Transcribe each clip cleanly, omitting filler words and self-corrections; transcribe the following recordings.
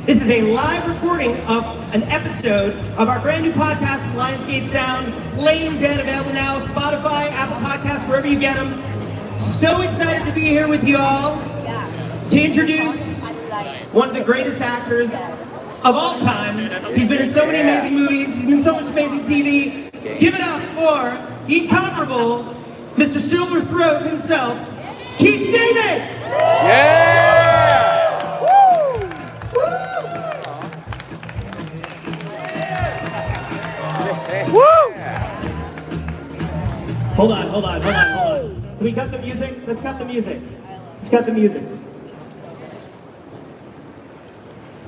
This is a live recording of an episode of our brand new podcast, Lionsgate Sound, Playing Dead, available now, Spotify, Apple Podcasts, wherever you get them. So excited to be here with you all to introduce one of the greatest actors of all time. He's been in so many amazing movies, he's been in so much amazing TV. Give it up for the incomparable Mr. Silver Throat himself, Keith David! Yeah! Woo! Hold on. Can we cut the music? Let's cut the music.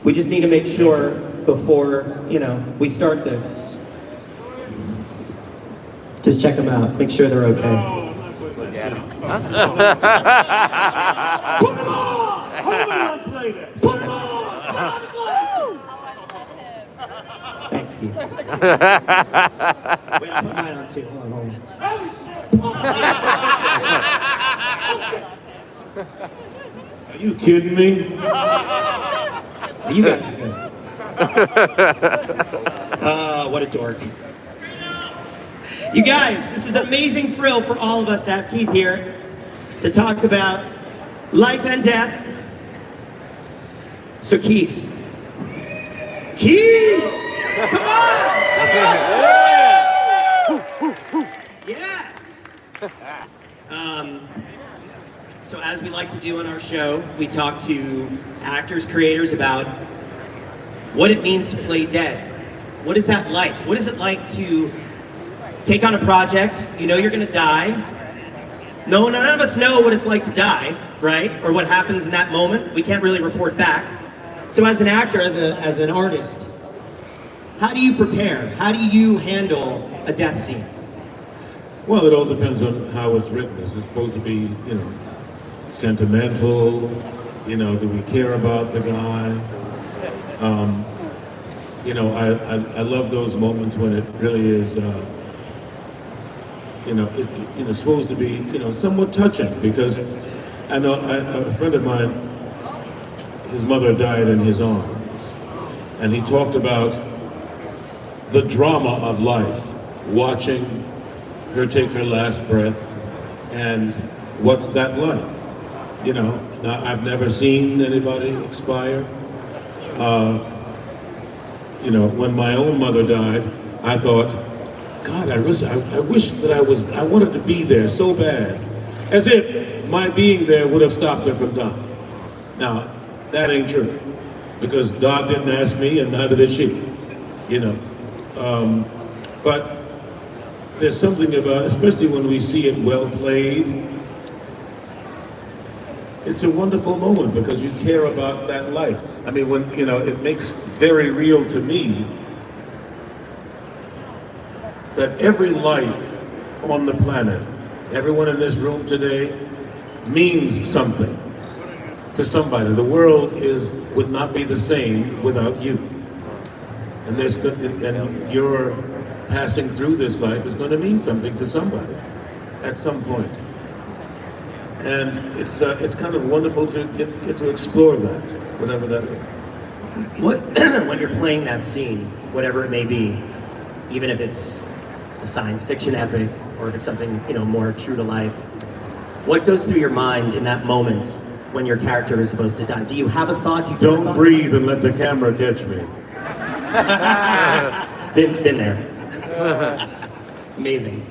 We just need to make sure before, we start this. Just check them out. Make sure they're okay. Put them on! Hold on, play this. Put them on! Put on the glasses! Thanks, Keith. Wait, I'll put mine on too. Hold on. Oh, shit! Are you kidding me? You guys are good. What a dork. You guys, this is an amazing thrill for all of us to have Keith here to talk about life and death. So Keith, come on! Yes! So as we like to do on our show, we talk to actors, creators about what it means to play dead. What is that like? What is it like to take on a project, you're gonna die. None of us know what it's like to die, right? Or what happens in that moment. We can't really report back. So as an actor, as an artist, how do you prepare? How do you handle a death scene? Well, it all depends on how it's written. Is it supposed to be, sentimental? Do we care about the guy? I love those moments when it really is, it's supposed to be, somewhat touching, because I know a friend of mine, his mother died in his arms, and he talked about the drama of life, watching her take her last breath, and what's that like? Now, I've never seen anybody expire. When my own mother died, I thought, God, I wish that I wanted to be there so bad, as if my being there would have stopped her from dying. Now, that ain't true, because God didn't ask me, and neither did she, But there's something about, especially when we see it well played, it's a wonderful moment because you care about that life. I mean, when, it makes very real to me that every life on the planet, everyone in this room today, means something to somebody. The world would not be the same without you. And your passing through this life is going to mean something to somebody at some point. And it's kind of wonderful to get to explore that, whatever that is. When you're playing that scene, whatever it may be, even if it's a science fiction epic or if it's something more true to life, what goes through your mind in that moment when your character is supposed to die? Do you have a thought? Don't breathe and let the camera catch me. Been there. Amazing.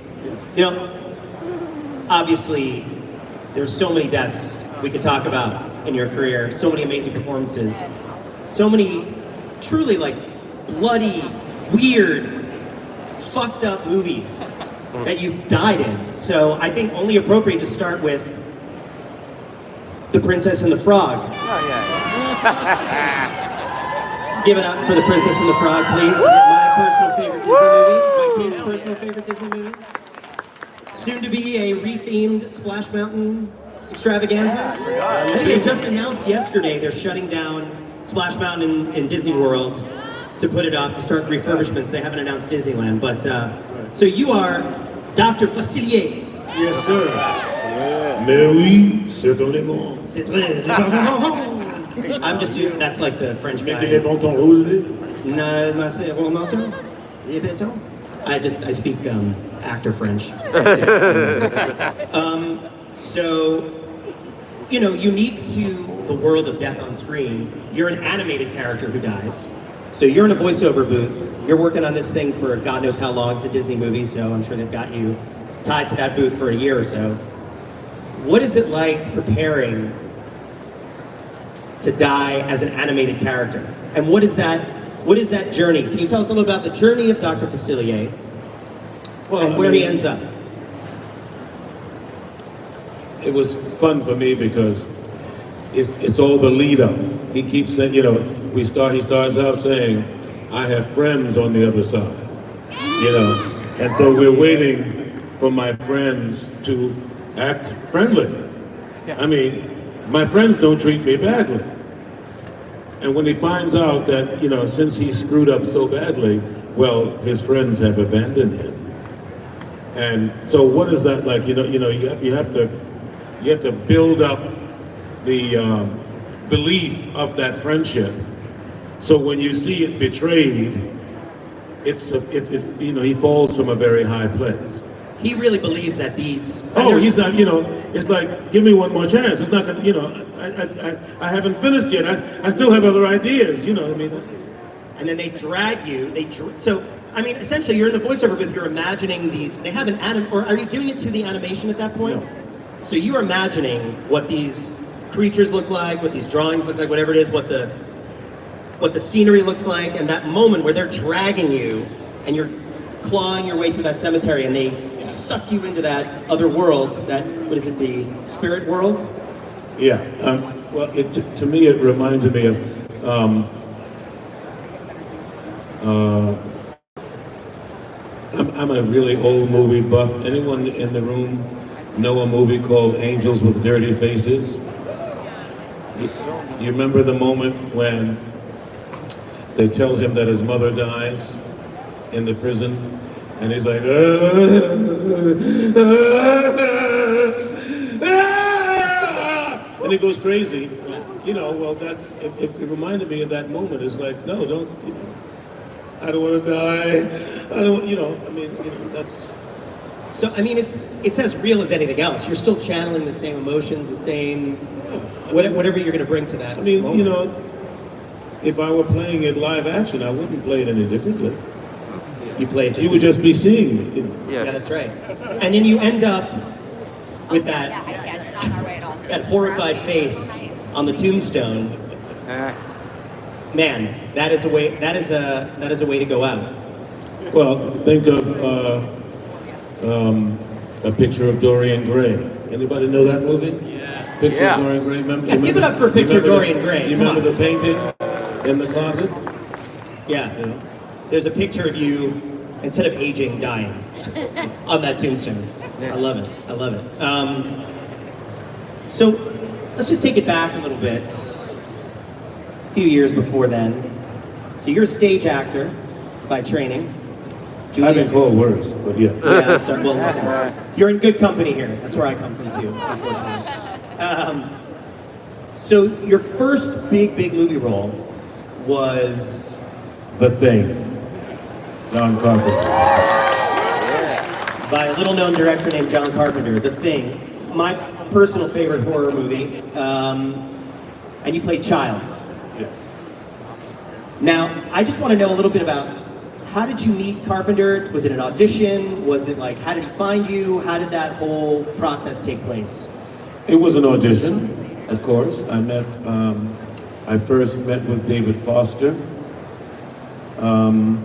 Obviously, there's so many deaths we could talk about in your career, so many amazing performances, so many truly bloody, weird, fucked up movies that you died in. So I think only appropriate to start with The Princess and the Frog. Oh, yeah. Give it up for The Princess and the Frog, please. My personal favorite Disney movie, my kid's personal favorite Disney movie. Soon to be a rethemed Splash Mountain extravaganza. I think they just announced yesterday they're shutting down Splash Mountain in Disney World to put it up, to start refurbishments. They haven't announced Disneyland, but so you are Dr. Facilier. Yes, sir. Mais oui, certainement. C'est très important. I'm just assuming that's like the French guy. Mettez les montants rouges. I speak actor French. So, you know, unique to the world of death on screen, you're an animated character who dies. So you're in a voiceover booth. You're working on this thing for God knows how long. It's a Disney movie, so I'm sure they've got you tied to that booth for a year or so. What is it like preparing to die as an animated character? And what is that journey? Can you tell us a little about the journey of Dr. Facilier and where he ends up? It was fun for me because it's all the lead up. He keeps saying, you know, he starts out saying, I have friends on the other side, you know, and so we're waiting for my friends to act friendly. Yeah. I mean, my friends don't treat me badly. And when he finds out that, you know, since he screwed up so badly, well, his friends have abandoned him. And so what is that like? You have to build up the belief of that friendship. So when you see it betrayed, you know, he falls from a very high place. He really believes that these... Oh, he's not, you know, it's like, give me one more chance. It's not gonna, you know, I haven't finished yet. I still have other ideas, you know, I mean, that's... And then they drag you, so, I mean, essentially you're in the voiceover booth, you're imagining these, they have or are you doing it to the animation at that point? No. So you're imagining what these creatures look like, what these drawings look like, whatever it is, what the scenery looks like, and that moment where they're dragging you, and you're clawing your way through that cemetery, and they suck you into that other world, what is it, the spirit world? Yeah, well, to me it reminded me of, I'm a really old movie buff. Anyone in the room know a movie called Angels with Dirty Faces? You remember the moment when they tell him that his mother dies in the prison, and he's like, and he goes crazy. You know, well, it reminded me of that moment. It's like, no, don't, you know, I don't want to die. I don't, you know, I mean, you know, that's... So, I mean, it's as real as anything else. You're still channeling the same emotions, the same, whatever you're going to bring to that. I mean, moment. you know, if I were playing it live action, I wouldn't play it any differently. You play it just... You would just be seeing it, you know. Yeah, that's right. And then you end up with that horrified face on the tombstone. Man, that is a way to go out. Well, think of A Picture of Dorian Gray. Anybody know that movie? Yeah. Picture of Dorian Gray. Yeah, give it up for A Picture of Dorian Gray. You remember the painting in the closet? Yeah. There's a picture of you, instead of aging, dying on that tombstone. Yeah. I love it. So let's just take it back a little bit. A few years before then. So you're a stage actor by training. I've been called worse, but yeah. Yeah, I'm sorry. Well, listen, you're in good company here. That's where I come from too, unfortunately. So your first big movie role was... The Thing, John Carpenter. By a little-known director named John Carpenter. The Thing, my personal favorite horror movie, and you played Childs. Yes. Now, I just want to know a little bit about, how did you meet Carpenter? Was it an audition? Was it like, how did he find you? How did that whole process take place? It was an audition, of course. I first met with David Foster. And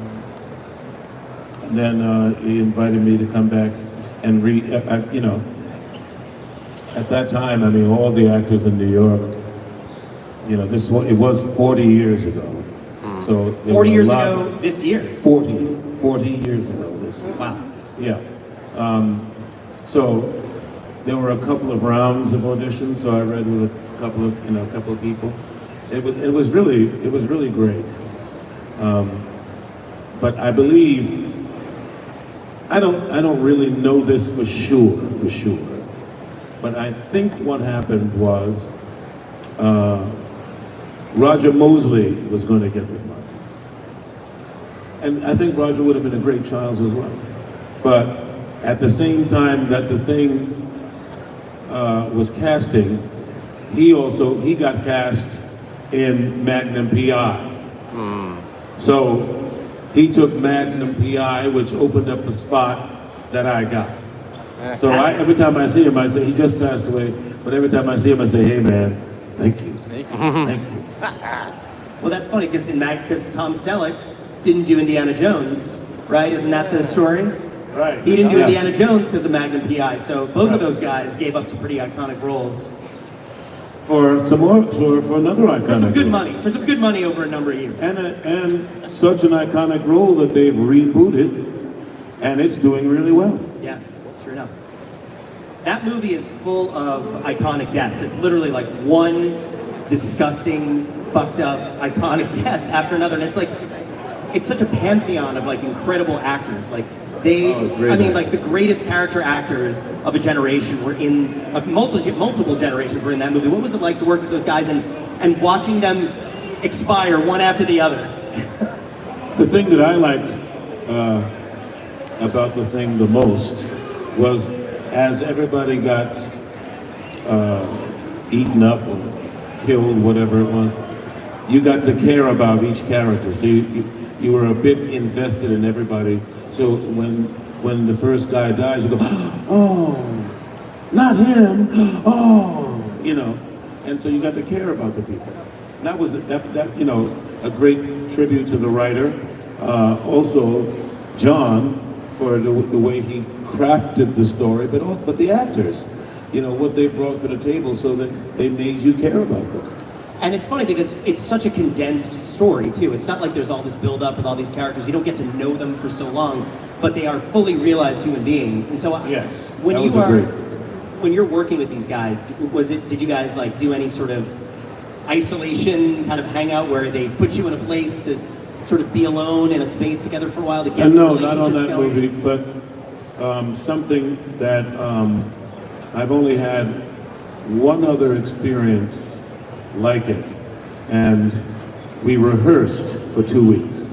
then he invited me to come back and you know, at that time, I mean, all the actors in New York, you know, it was 40 years ago. So 40 years ago this year? 40 years ago this year. Wow. Yeah. So there were a couple of rounds of auditions, so I read with a couple of people. It was really great. But I believe, I don't really know this for sure, but I think what happened was Roger Mosley was going to get the part. And I think Roger would have been a great Charles as well. But at the same time that the thing was casting, he got cast in Magnum P.I. So he took Magnum P.I., which opened up a spot that I got. So every time I see him, I say, he just passed away, but every time I see him, I say, hey man, thank you. Thank you. Well, that's funny because Tom Selleck didn't do Indiana Jones, right? Isn't that the story? Right. He didn't do Indiana Jones because of Magnum P.I. So both of those guys gave up some pretty iconic roles. For some more, for another iconic For some good role. money. For some good money over a number of years. And such an iconic role that they've rebooted, and it's doing really well. Yeah, sure enough. That movie is full of iconic deaths. It's literally like one disgusting, fucked up, iconic death after another. And it's like, it's such a pantheon of like incredible actors. Like like the greatest character actors of a generation were in, multiple generations were in that movie. What was it like to work with those guys and watching them expire one after the other? The thing that I liked about the thing the most was as everybody got eaten up or killed, whatever it was, you got to care about each character. So you were a bit invested in everybody. So when the first guy dies, you go, oh, not him, oh, you know. And so you got to care about the people. That was that you know, a great tribute to the writer. Also, John, for the way he crafted the story, but the actors, you know, what they brought to the table so that they made you care about them. And it's funny because it's such a condensed story too. It's not like there's all this build up with all these characters. You don't get to know them for so long, but they are fully realized human beings. And so yes, when that you was are, great. when you're working with these guys, did you guys like do any sort of isolation kind of hangout where they put you in a place to sort of be alone in a space together for a while to get the No, not on relationships that going? movie, but something that I've only had one other experience like it, and we rehearsed for 2 weeks.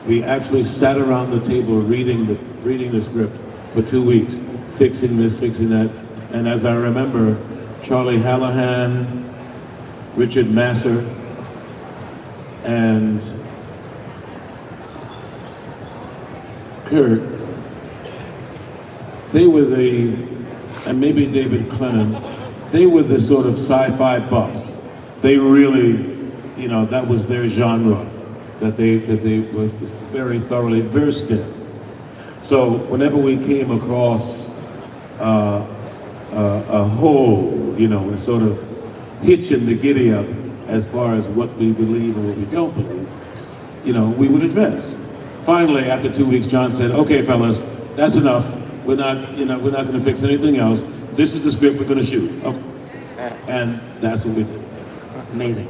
We actually sat around the table reading the script for 2 weeks, fixing this, fixing that, and as I remember, Charlie Hallahan, Richard Masser, and Kirk, they were and maybe David Clennon, they were the sort of sci-fi buffs. They really, you know, that was their genre that they were very thoroughly versed in. So whenever we came across a hole, you know, a sort of hitch in the giddy up as far as what we believe and what we don't believe, you know, we would address. Finally, after 2 weeks, John said, "Okay, fellas, that's enough. We're not going to fix anything else. This is the script we're going to shoot." Okay. And that's what we did. Amazing.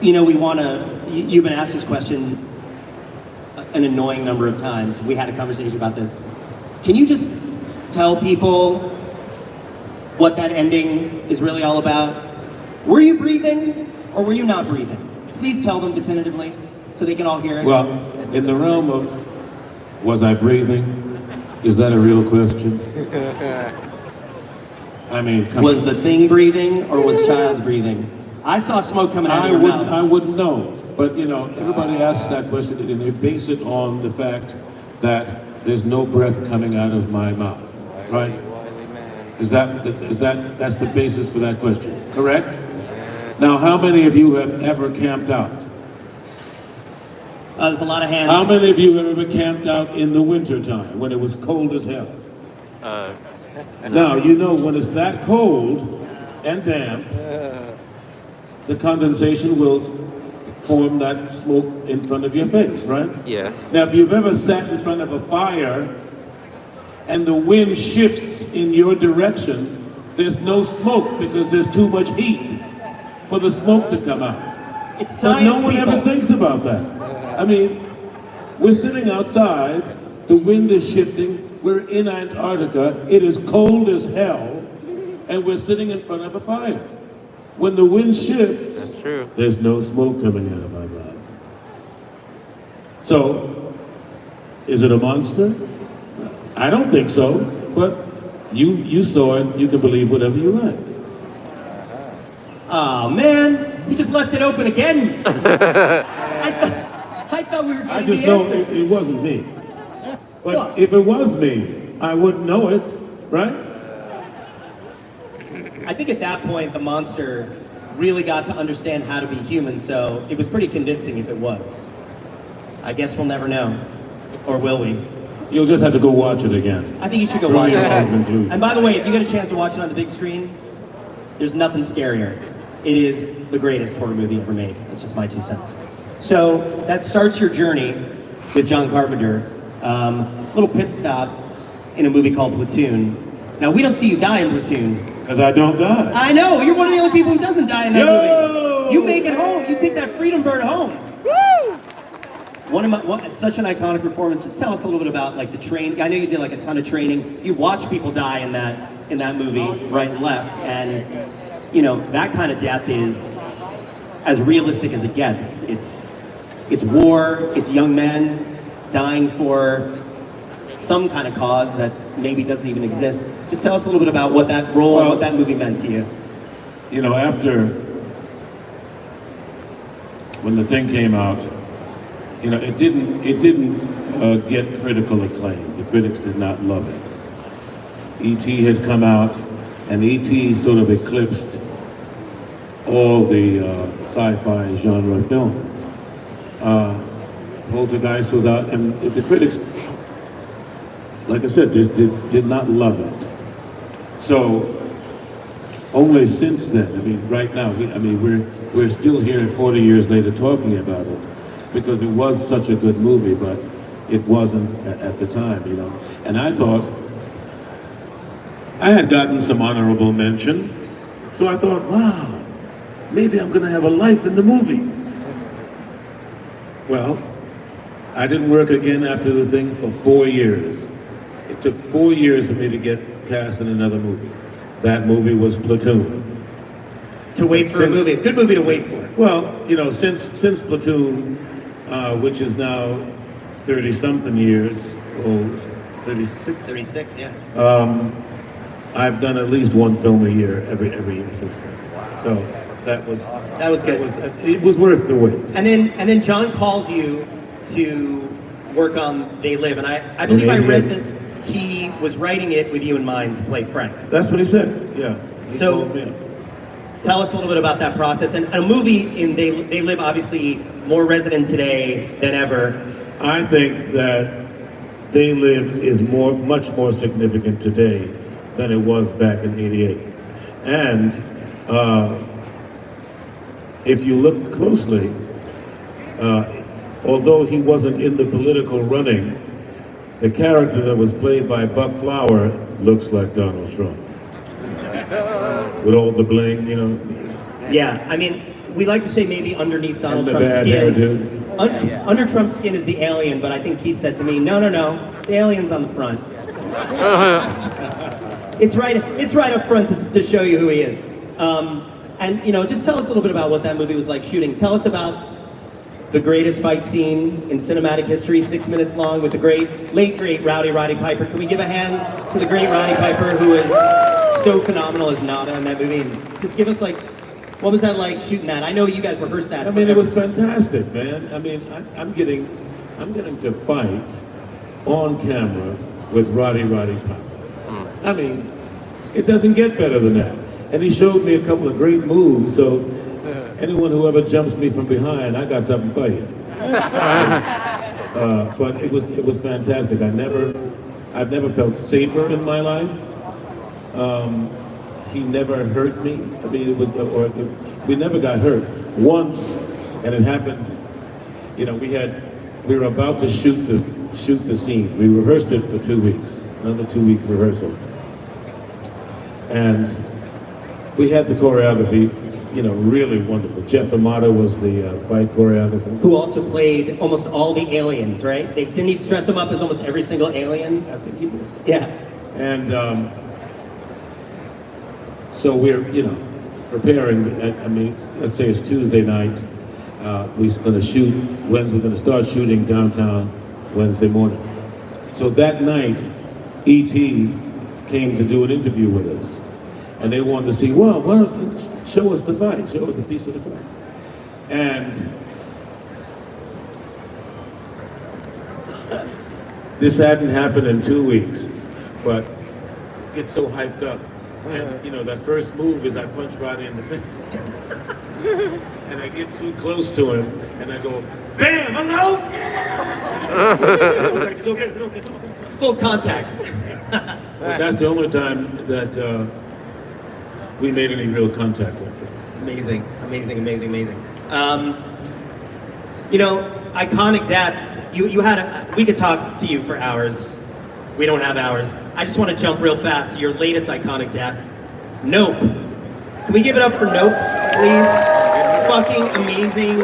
You know, you've been asked this question an annoying number of times. We had a conversation about this. Can you just tell people what that ending is really all about? Were you breathing or were you not breathing? Please tell them definitively so they can all hear it. Well, in the realm of, was I breathing? Is that a real question? I mean, was the thing breathing or was Childs breathing? I saw smoke coming out of your mouth. I wouldn't know. But, you know, everybody asks that question and they base it on the fact that there's no breath coming out of my mouth, right? That's the basis for that question, correct? Now, how many of you have ever camped out? There's a lot of hands. How many of you have ever camped out in the wintertime when it was cold as hell? Now, you know, when it's that cold and damp, the condensation will form that smoke in front of your face, right? Yes. Now, if you've ever sat in front of a fire and the wind shifts in your direction, there's no smoke because there's too much heat for the smoke to come out. It's But science, no one people. ever thinks about that. I mean, we're sitting outside, the wind is shifting, we're in Antarctica, it is cold as hell, and we're sitting in front of a fire. When the wind shifts, That's true. there's no smoke coming out of my mouth. So, is it a monster? I don't think so, but you saw it, you can believe whatever you like. Oh man, you just left it open again. I thought we were I getting just the know answer. it wasn't me. But What? if it was me, I wouldn't know it, right? I think at that point the monster really got to understand how to be human, so it was pretty convincing if it was. I guess we'll never know. Or will we? You'll just have to go watch it again. I think you should go Draw watch your it. own conclusion. And by the way, if you get a chance to watch it on the big screen, there's nothing scarier. It is the greatest horror movie ever made. That's just my 2 cents. So that starts your journey with John Carpenter. Little pit stop in a movie called Platoon. Now we don't see you die in Platoon. Because I don't die. I know, you're one of the only people who doesn't die in that Yo! movie. You make it home. You take that freedom bird home. Woo! It's such an iconic performance. Just tell us a little bit about like the train. I know you did like a ton of training. You watch people die in that movie, right and left, and you know that kind of death is as realistic as it gets. It's war. It's young men dying for some kind of cause that maybe doesn't even exist. Just tell us a little bit about what that role, Well, what that movie meant to you. You know, after when the thing came out, you know, it didn't get critical acclaim. The critics did not love it. E.T. had come out, and E.T. sort of eclipsed all the sci-fi genre films. Poltergeist was out, and the critics, like I said, did not love it. So only since then, I mean, right now, we're still here 40 years later talking about it because it was such a good movie, but it wasn't at the time, you know. And I thought I had gotten some honorable mention, so I thought, wow, maybe I'm gonna have a life in the movies. Well, I didn't work again after the thing for 4 years. It took 4 years for me to get cast in another movie. That movie was Platoon. To wait for a movie, a good movie to wait for. Well, you know, since Platoon, which is now 30-something years old, 36. 36, yeah. I've done at least one film a year every year since then. So that was good. It was worth the wait. And then John calls you to work on They Live, and I believe I read that he was writing it with you in mind to play Frank. That's what he said. Yeah. He So- called me up. Tell us a little bit about that process. And a movie in They Live, obviously more resonant today than ever. I think that They Live is much more significant today than it was back in '88. And if you look closely, although he wasn't in the political running, the character that was played by Buck Flower looks like Donald Trump. With all the bling, you know. Yeah, I mean, we like to say maybe underneath Donald And the Trump's bad skin. hairdo. Under Trump's skin is the alien, but I think Keith said to me, no, the alien's on the front. It's right up front to show you who he is. And you know, just tell us a little bit about what that movie was like shooting. Tell us about the greatest fight scene in cinematic history, 6 minutes long, with the late great Roddy Piper. Can we give a hand to the great Roddy Piper, who is so phenomenal as Nada in that movie? And just give us like, what was that like shooting that? I know you guys rehearsed that. I mean, it was fantastic, man. I mean, I'm getting to fight on camera with Roddy Piper. I mean, it doesn't get better than that. And he showed me a couple of great moves, so anyone who ever jumps me from behind, I got something for you. But it was fantastic. I've never felt safer in my life. He never hurt me. I mean, we never got hurt. Once, and it happened, you know, we were about to shoot the scene. We rehearsed it for 2 weeks, another 2-week rehearsal. And we had the choreography, you know, really wonderful. Jeff Amato was the fight choreographer. Who also played almost all the aliens, right? Didn't he dress him up as almost every single alien? I think he did. Yeah. And so we're, you know, preparing. I mean, let's say it's Tuesday night. We're going to shoot Wednesday. We're going to start shooting downtown Wednesday morning. So that night, E.T. came to do an interview with us, and they wanted to see, well, why don't show us the fight? Show us a piece of the fight. And this hadn't happened in 2 weeks, but it gets so hyped up. And you know, that first move is I punch Roddy in the face. And I get too close to him, and I go, bam, I'm out! Like, it's okay, it's okay. Full contact. But that's the only time that we made any real contact like that. Amazing, amazing, amazing, amazing. You know, iconic death. You had we could talk to you for hours. We don't have hours. I just want to jump real fast to your latest iconic death, Nope. Can we give it up for Nope, please? Fucking amazing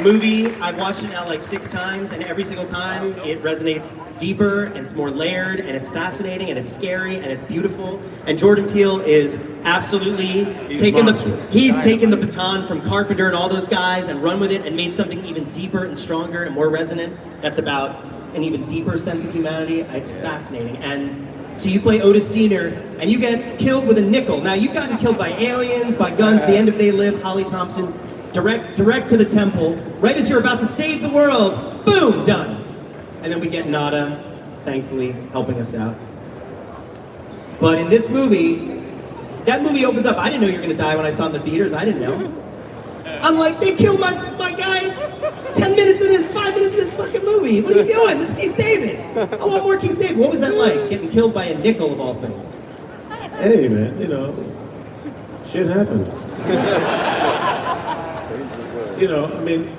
movie. I've watched it now like 6 times, and every single time it resonates deeper, and it's more layered, and it's fascinating, and it's scary, and it's beautiful. And Jordan Peele is absolutely taking the baton from Carpenter and all those guys and run with it and made something even deeper and stronger and more resonant. That's about an even deeper sense of humanity. It's fascinating. And so you play Otis Senior, and you get killed with a nickel. Now, you've gotten killed by aliens, by guns, The End of They Live, Holly Thompson, direct to the temple. Right as you're about to save the world, boom, done. And then we get Nada, thankfully, helping us out. But in this movie, that movie opens up. I didn't know you were gonna die when I saw it in the theaters. I didn't know. I'm like, they killed my guy 10 minutes in this, 5 minutes in this fucking movie. What are you doing? This is Keith David. I want more Keith David. What was that like, getting killed by a nickel of all things? Hey, man, you know, shit happens. You know, I mean,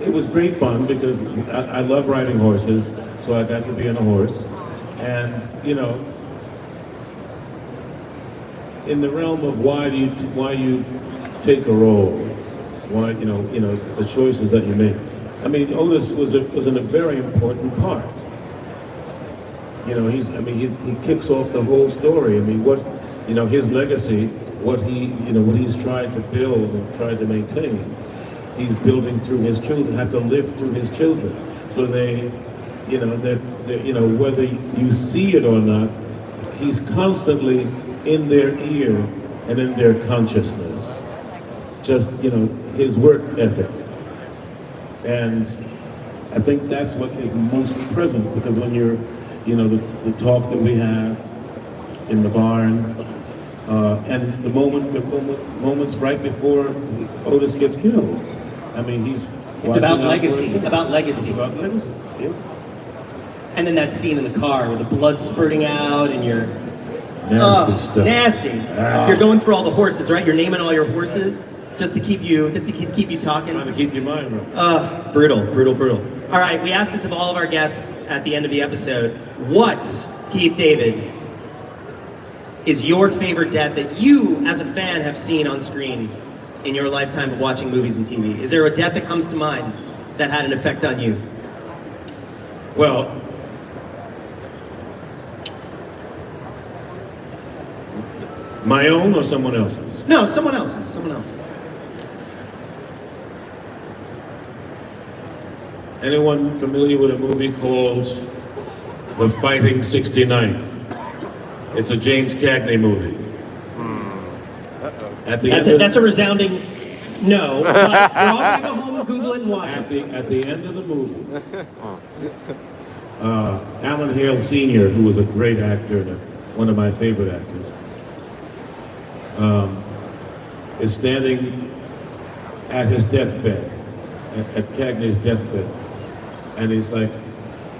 it was great fun because I love riding horses, so I got to be on a horse. And, you know, in the realm of why you take a role, why, you know, the choices that you make. I mean, Otis was in a very important part. You know, he kicks off the whole story. I mean, his legacy, what he's tried to build and tried to maintain, he's building through his children, have to live through his children. So they, you know, whether you see it or not, he's constantly in their ear and in their consciousness. Just, you know, his work ethic. And I think that's what is most present, because when you're, you know, the talk that we have in the barn, and the moments right before Otis gets killed. I mean, it's about legacy, about legacy. It's about legacy, yeah. And then that scene in the car with the blood spurting out and you're... Nasty stuff. Nasty. You're going through all the horses, right? You're naming all your horses just to keep you talking. Trying to keep your mind right. Brutal. All right, we asked this of all of our guests at the end of the episode. What, Keith David, is your favorite death that you, as a fan, have seen on screen in your lifetime of watching movies and TV? Is there a death that comes to mind that had an effect on you? Well, my own or someone else's? No, someone else's. Anyone familiar with a movie called The Fighting 69th? It's a James Cagney movie. That's a resounding no. But we're all gonna go home and Google it and watch it. At the end of the movie, Alan Hale Sr., who was a great actor and one of my favorite actors, is standing at his deathbed, at Cagney's deathbed, and he's like,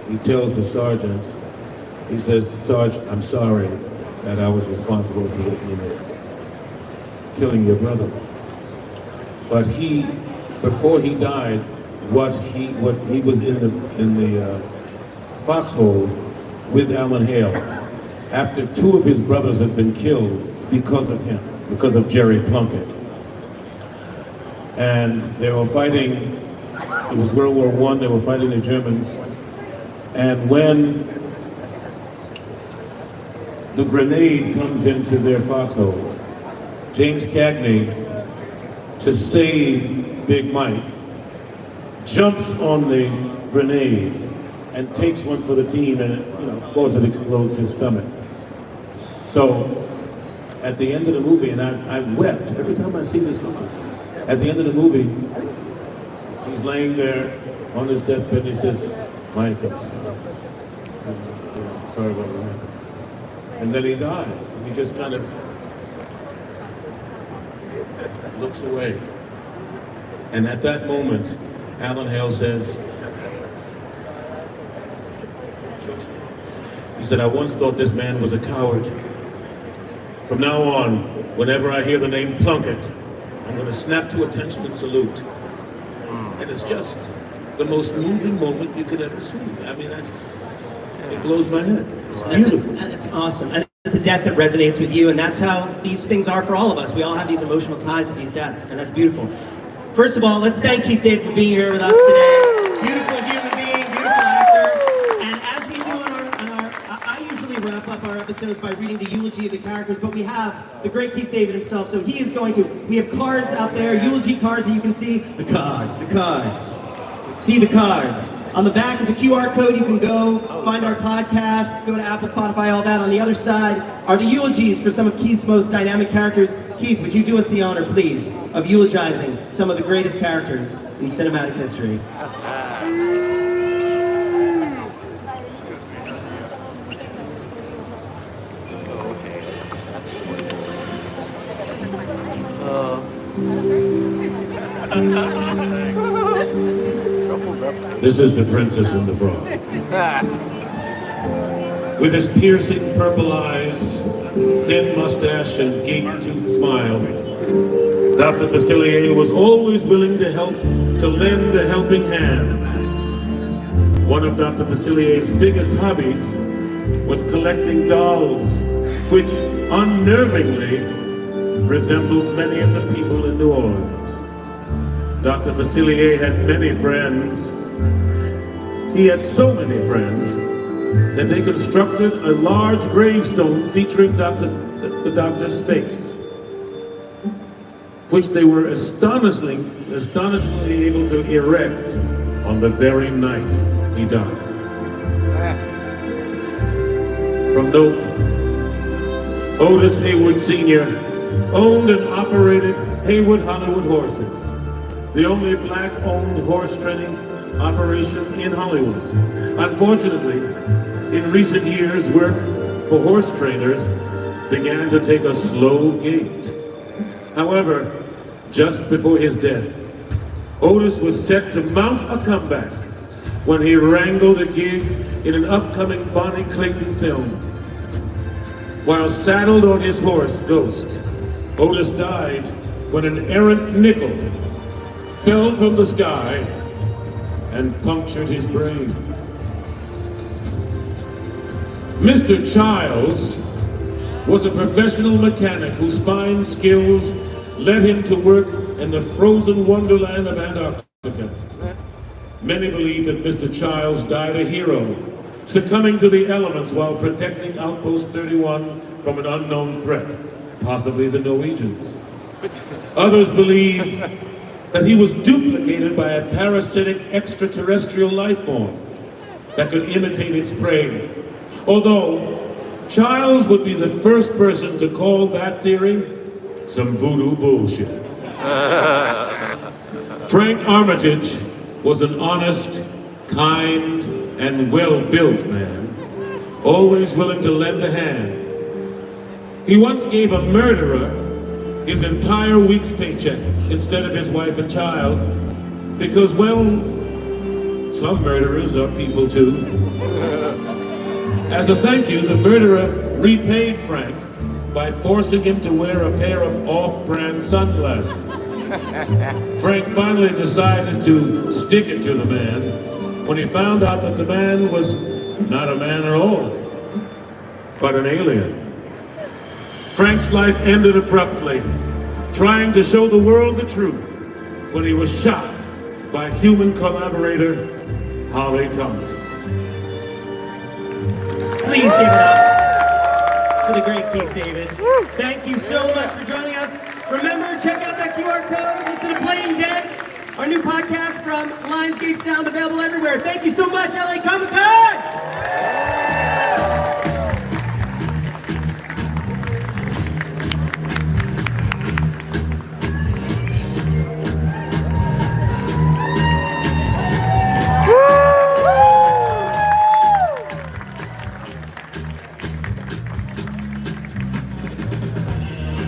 he tells the sergeant, he says, "Sarge, I'm sorry that I was responsible for, you know, killing your brother." But before he died, what he was in the foxhole with Alan Hale, after 2 of his brothers had been killed because of him, because of Jerry Plunkett. And they were fighting, it was World War I, they were fighting the Germans. And when the grenade comes into their foxhole, James Cagney, to save Big Mike, jumps on the grenade and takes one for the team, and it, of course it explodes his stomach. So at the end of the movie, and I wept every time I see this movie. At the end of the movie, he's laying there on his deathbed and he says, "Mike, I'm sorry. Sorry about what happened." And then he dies. And he just kind of looks away. And at that moment, Alan Hale says, he said, "I once thought this man was a coward. From now on, whenever I hear the name Plunkett, I'm going to snap to attention and salute." And it's just the most moving moment you could ever see. I mean, it blows my head. It's beautiful. That's awesome. And it's a death that resonates with you, and that's how these things are for all of us. We all have these emotional ties to these deaths, and that's beautiful. First of all, let's thank Keith David for being here with us today. Beautiful human being, beautiful actor. And as we do I usually wrap up our episodes by reading the eulogy of the characters, but we have the great Keith David himself, so he is going to, we have cards out there, eulogy cards that you can see. The cards. See the cards. On the back is a QR code. You can go find our podcast, go to Apple, Spotify, all that. On the other side are the eulogies for some of Keith's most dynamic characters. Keith, would you do us the honor, please, of eulogizing some of the greatest characters in cinematic history? This is the Princess and the Frog. With his piercing purple eyes, thin mustache, and gate-toothed smile, Dr. Facilier was always willing to help, to lend a helping hand. One of Dr. Facilier's biggest hobbies was collecting dolls, which unnervingly resembled many of the people in New Orleans. Dr. Facilier had many friends. He had so many friends that they constructed a large gravestone featuring the doctor's face, which they were astonishingly able to erect on the very night he died. From note, Otis Haywood Sr. owned and operated Haywood Hollywood Horses, the only black-owned horse training operation in Hollywood. Unfortunately, in recent years, work for horse trainers began to take a slow gait. However, just before his death, Otis was set to mount a comeback when he wrangled a gig in an upcoming Bonnie Clayton film. While saddled on his horse, Ghost, Otis died when an errant nickel fell from the sky and punctured his brain. Mr. Childs was a professional mechanic whose fine skills led him to work in the frozen wonderland of Antarctica. Many believe that Mr. Childs died a hero, succumbing to the elements while protecting Outpost 31 from an unknown threat, possibly the Norwegians. Others believe that he was duplicated by a parasitic extraterrestrial life form that could imitate its prey. Although Childs would be the first person to call that theory some voodoo bullshit. Frank Armitage was an honest, kind, and well-built man, always willing to lend a hand. He once gave a murderer his entire week's paycheck instead of his wife and child, because, well, some murderers are people too. As a thank you, the murderer repaid Frank by forcing him to wear a pair of off-brand sunglasses. Frank finally decided to stick it to the man when he found out that the man was not a man at all, but an alien. Frank's life ended abruptly, trying to show the world the truth when he was shot by human collaborator Holly Thompson. Please give it up. for the great Keith David. Thank you so much for joining us. Remember, check out that QR code. Listen to Playing Dead, our new podcast from Lionsgate Sound, available everywhere. Thank you so much, LA Comic Con!